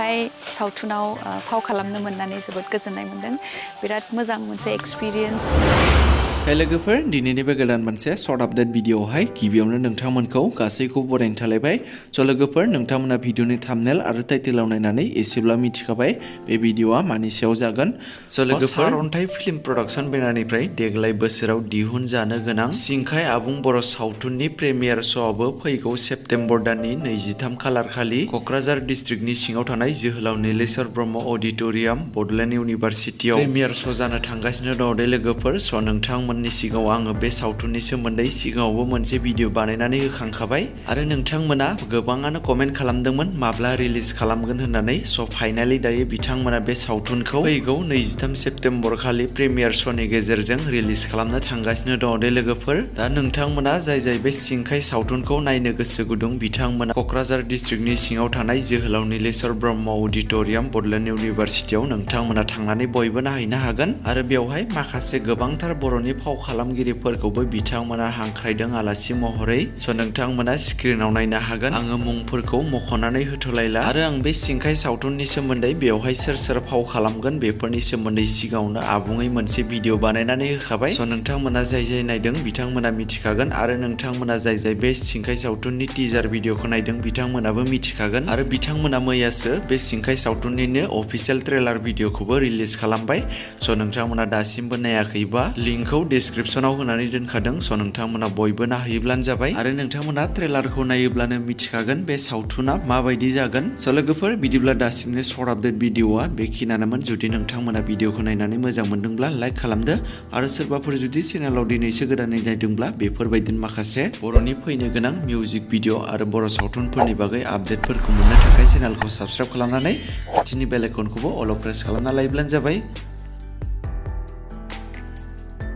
सिंखाय सावथुनाव फाव खालामनो मोननानै जोबोद गोजोननाय मोनदों बिराद मोजां मोनसे एक्सपीरियेंस लोगोफोर दिनैनि बे गोदान मोनसे शर्ट आपडेट भिडिअआवहाय गिबियावनो नोंथांमोनखौ गासैखौबो बरायनो थालायबाय लोगोफोर नोंथांमोना भिडिअनि थाम्बनेल आरो टाइटेलाव नायनानै एसेब्ला मिथिखाबाय बे भिडिअआ मानि सायाव जागोन लोगोफोर सारअन्थाइ फिल्म प्रडाक्शन बेनारनिफ्राय देग्लाय बोसोराव दिहुनजानो गोनां सिंखाय आबुं बर' सावथुननि प्रिमियार श'आबो फैगौ सेप्तेम्बर दाननि 23 खालार खालि क'क्राझार डिस्ट्रिक्टनि सिङाव थानाय जोहोलाव नीलेश्वर ब्रह्म अडिट'रियाम बड'लेण्ड इउनिभारसिटियाव प्रिमियार श' जानो थांगासिनो दङ दे लोगोफोर नोंथांमोननि सिगाङाव आङो बे सावथुननि सोमोन्दै सिगाङावबो मोनसे भिडिअ बानायनानै होखांखाबाय आरो नोंथांमोना गोबाङानो कमेन्ट खालामदोंमोन माब्ला रिलिज खालामगोन होननानै फाइनाली दायो बिथांमोना बे सावथुनखौ फैगौ 23 सेप्तेम्बर खालि प्रिमियार श'नि गेजेरजों रिलिज खालामनो थांगासिनो दङ दे लोगोफोर दा नोंथांमोना जाय बे सिंखाय सावथुनखौ नायनो गोसो गुदुं बिथांमोना क'क्राझार डिस्ट्रिक्टनि सिङाव थानाय जोहोलाव नीलेश्वर ब्रह्म अडिट'रियाम बड'लेण्ड इउनिभारसिटियाव नोंथांमोना थांनानै बयबो नायहैनो हागोन आरो बेवहाय माखासे गोबांथार बर'नि फाव खालामगिरिफोरखौबो बिथांमोना हांख्रायदों आलासि महरै नोंथांमोना स्क्रिनाव नायनो हागोन आङो मुंफोरखौ मख'नानै होथ'लायला आरो आं बे सिंखाय सावथुननि सोमोन्दै बेवहाय सोर फाव खालामगोन बेफोरनि सोमोन्दै सिगाङावनो आबुङै मोनसे भिडिअ बानायनानै होखाबाय नोंथांमोना जाय नायदों बिथांमोना मिथिखागोन आरो नोंथांमोना जाय बे सिंखाय सावथुननि टिजार भिडिअखौ नायदों बिथांमोनाबो मिथिखागोन आरो बिथांमोना मैयासो बे सिंखाय सावथुननिनो अफिसियेल ट्रेलार भिडिअखौबो रिलिज खालामबाय नोंथांमोना दासिमबो नायाखैबा लिंकखौ डिसक्रिपसनाव होनानै दोनखादों नोंथांमोना बयबो नायहैब्लानो जाबाय आरो नोंथांमोना ट्रेलारखौ नायोब्लानो मिथिखागोन बे सावथुना माबायदि जागोन लोगोफोर बिदिब्ला दासिमनि शर्ट आपडेट भिडिअआ बेखिनियानोमोन जुदि नोंथांमोना भिडिअखौ नायनानै मोजां मोनदोंब्ला लाइक खालामदो आरो सोरबाफोर जुदि चेनेलाव दिनैसो गोदानै नायदोंब्ला बेफोरबायदिनो माखासे बर'नि फैनो गोनां मिउजिक भिडिअ आरो बर' सावथुनफोरनि बागै आपडेटफोरखौ मोननो थाखाय चेनेलखौ साबस्क्राइब खालामनानै खाथिनि बेल आइकनखौबो अल प्रेस खालामना लायोब्लानो जाबाय